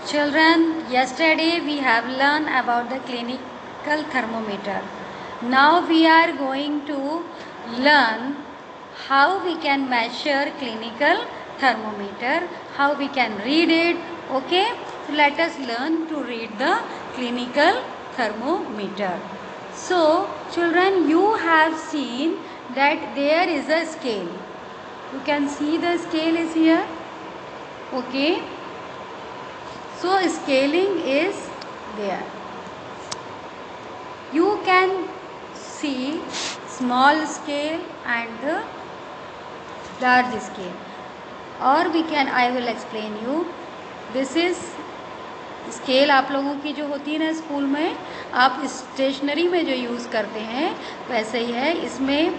Children, yesterday we have learned about the clinical thermometer. Now we are going to learn how we can measure clinical thermometer, how we can read it. Okay, so let us learn to read the clinical thermometer. So children, you have seen that there is a scale. You can see the scale is here. Okay, so scaling is there. You can see small scale and the large scale, or we can, I will explain you. This is scale आप लोगों की जो होती है ना school में, आप stationery में जो यूज़ करते हैं वैसे ही है. इसमें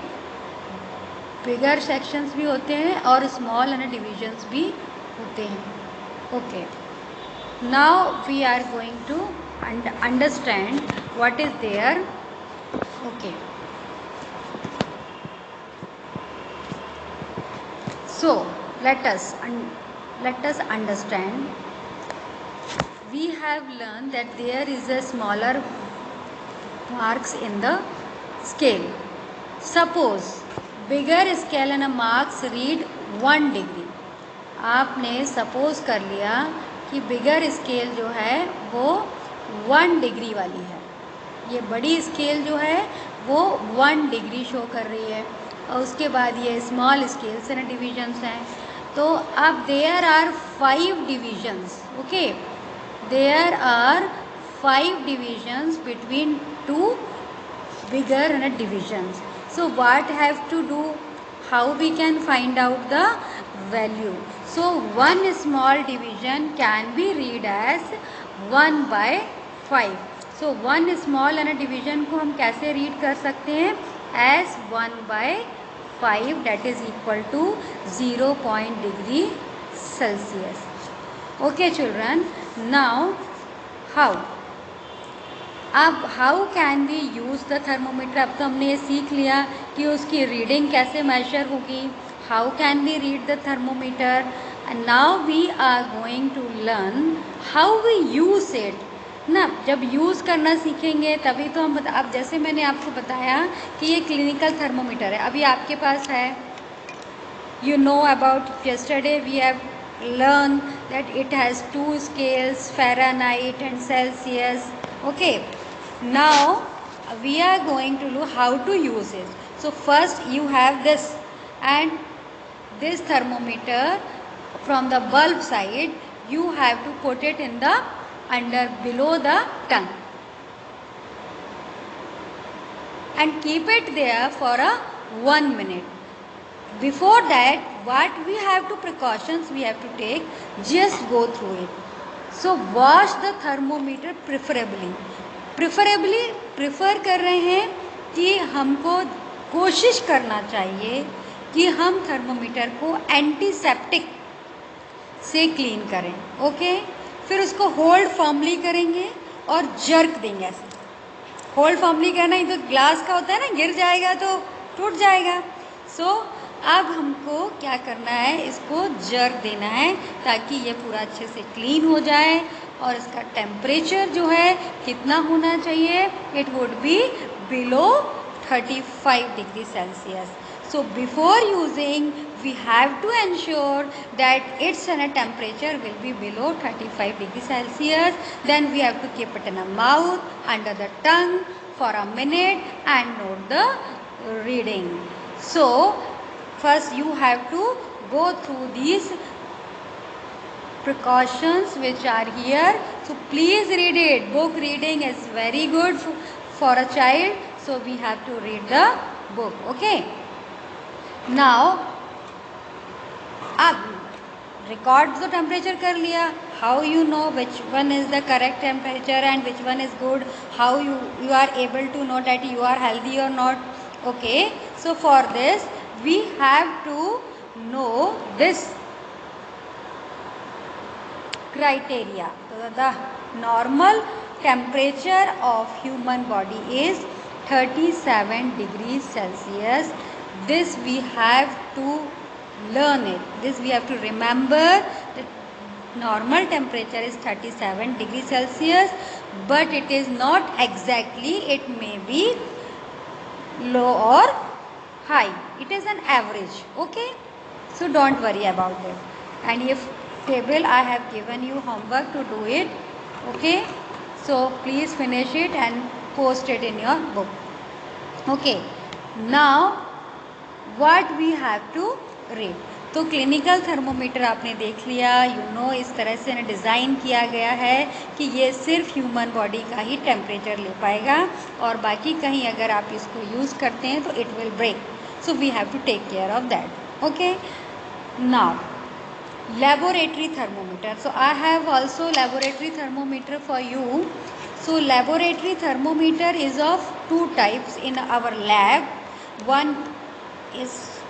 बिगर सेक्शंस भी होते हैं और स्मॉल एंड डिविजन्स भी होते हैं. Okay, now we are going to understand what is there. Okay, so let us understand. We have learned that there is a smaller marks in the scale. Suppose bigger scale and a marks read 1 degree. आपने suppose कर लिया कि bigger scale जो है वो 1 degree वाली है. ये बड़ी स्केल जो है वो 1 डिग्री शो कर रही है, और उसके बाद ये स्मॉल स्केल्स एंड डिविजन्स हैं. तो अब there are 5 divisions. Okay, there are 5 divisions between 2 bigger and divisions. So what have to do? How we can find out the value? So one small division can be read as 1/5. So one small and division को हम कैसे read कर सकते हैं? As 1/5, that is equal to 0 degree Celsius. Okay children, now how? अब how can we use the thermometer. अब तो हमने ये सीख लिया कि उसकी रीडिंग कैसे मेजर होगी. How can we read the thermometer. And now we are going to learn how we use it ना. जब यूज़ करना सीखेंगे तभी तो हम अब जैसे मैंने आपको बताया कि ये क्लिनिकल थर्मोमीटर है, अभी आपके पास है. You know about yesterday we have learn that it has 2 scales, Fahrenheit and Celsius. Okay, now we are going to look how to use it. So first you have this, and this thermometer from the bulb side you have to put it in the below the tongue and keep it there for a 1 minute. Before that, what we have to precautions we have to take, just go through it. So wash the thermometer preferably prefer कर रहे हैं कि हमको कोशिश करना चाहिए कि हम थर्मोमीटर को एंटीसेप्टिक से क्लीन करें. ओके, फिर उसको होल्ड फॉर्मली करेंगे और जर्क देंगे. ऐसे होल्ड फॉर्मली करना, ही तो ग्लास का होता है ना, गिर जाएगा तो टूट जाएगा. सो अब हमको क्या करना है, इसको जर्क देना है ताकि ये पूरा अच्छे से क्लीन हो जाए. और इसका टेम्परेचर जो है कितना होना चाहिए, it would be below 35 degree Celsius. So before using we have to ensure that it's temperature will be below 35 degree Celsius. Then we have to keep it in a mouth, under the tongue for a minute and note the reading. So first you have to go through these precautions which are here. So please read it. Book reading is very good for a child. So we have to read the book. Okay. Now अब record the temperature कर लिया. How you know which one is the correct temperature and which one is good? How you are able to know that you are healthy or not? Okay. So for this we have to know this criteria. So the normal temperature of human body is 37 degrees Celsius. This we have to learn it. This we have to remember that normal temperature is 37 degrees Celsius, but it is not exactly, it may be low or high, it is an average. Okay, so don't worry about it. And if table, I have given you homework to do it. Okay, so please finish it and post it in your book. Okay, now what we have to read. तो clinical thermometer आपने देख लिया, इस तरह से design किया गया है कि ये सिर्फ ह्यूमन बॉडी का ही टेम्परेचर ले पाएगा, और बाकी कहीं अगर आप इसको यूज़ करते हैं तो it will break. So we have to take care of that. Okay, now laboratory thermometer. So I have also laboratory thermometer for you. So laboratory thermometer is of two types in our lab. One is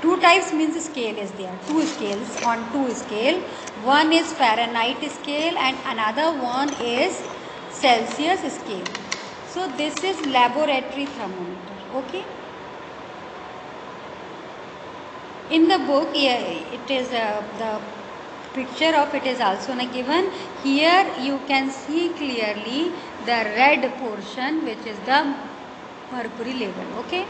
two types, means scale is there, two scales on two scale. One is Fahrenheit scale and another one is Celsius scale. So this is laboratory thermometer. Okay, in the book it is the picture of it is also given. Here you can see clearly the red portion, which is the mercury level. Okay,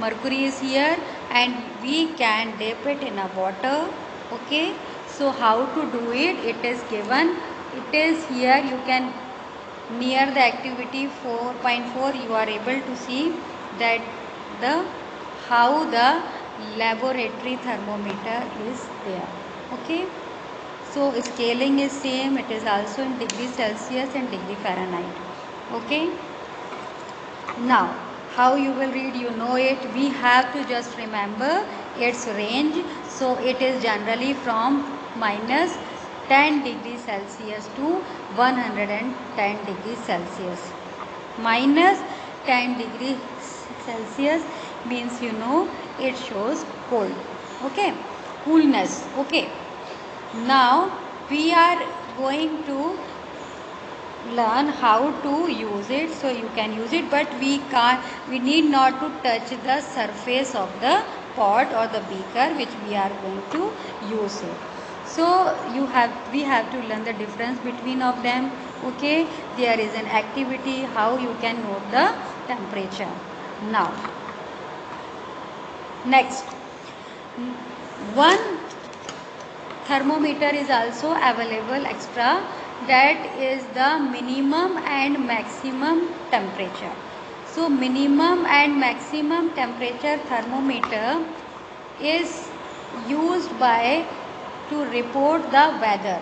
mercury is here and we can dip it in a water. Okay, so how to do it, it is given, it is here. You can, near the activity 4.4, you are able to see that how the laboratory thermometer is there. Okay, so scaling is same, it is also in degree Celsius and degree Fahrenheit. Okay, now how you will read, it, we have to just remember its range. So it is generally from minus 10 degrees Celsius to 110 degrees Celsius. Minus 10 degrees Celsius means it shows cold. Okay, coolness. Okay, now we are going to learn how to use it. So you can use it, but we need not to touch the surface of the pot or the beaker which we are going to use it. So we have to learn the difference between of them. Okay, there is an activity how you can note the temperature. Now next, one thermometer is also available extra, that is the minimum and maximum temperature. So minimum and maximum temperature thermometer is used to report the weather.